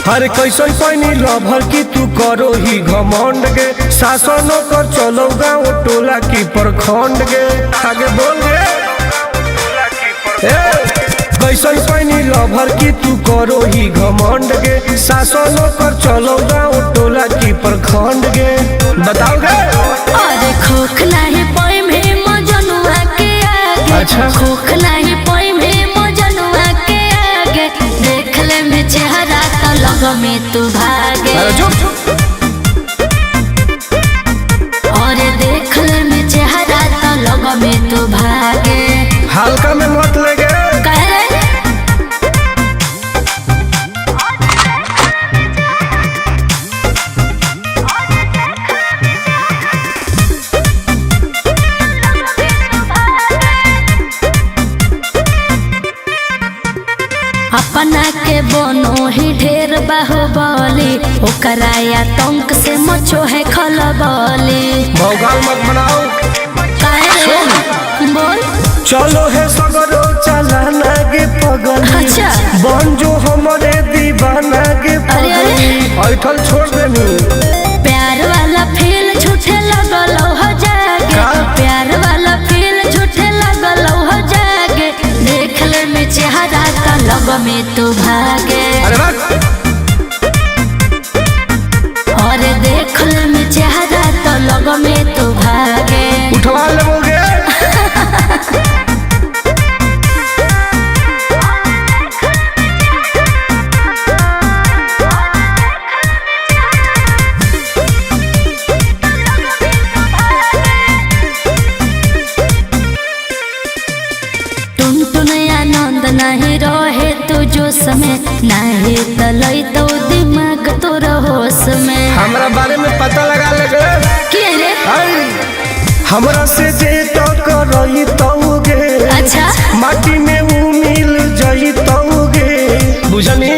हर कैसन पैनी लभर की तू करो ही घमंड गे शासन कर चलो गाँव टोला की प्रखंड गे आगे बोल गे कैसन पैनी लभर की तू करो ही घमंड गे शासन कर चलो गाँव टोला की प्रखंड गे बताओ गे। अरे खोखला है पोई में मजनुआ के आगे। अच्छा खोखला है पोई में मजनुआ के आगे देख ले में चेहरा तो लग में तू भागे। और देख ले में चेहरा तो लग में तू भागे। हल्का में मत लगे कह रे अपना के बनो ही ढेर बाहुबली ओकरा आतंक से मचो है खलबली। भौकाल मत बनाओ बोल चलो है सगरो चलाना गे पगल अच्छा बन जो हमारे दीवाना गे अरे अरे ऐठल छोड़ देनी प्यार वाला फील झूठे लगल हो जागे। प्यार वाला फील झूठे लगल हो जागे देख ले में चेहरा का लग में तू भागे। और देख ले में चेहरा तो लग में तू भागे। उठवा ले आनंद नहीं रहे तू जो समय नहीं तलई तो दिमाग तो होश में। हमरा बारे में पता लगा लगे के रे हमरा से जे तो करई तौगे अच्छा माटी में उ मिल जई तौगे बुझनी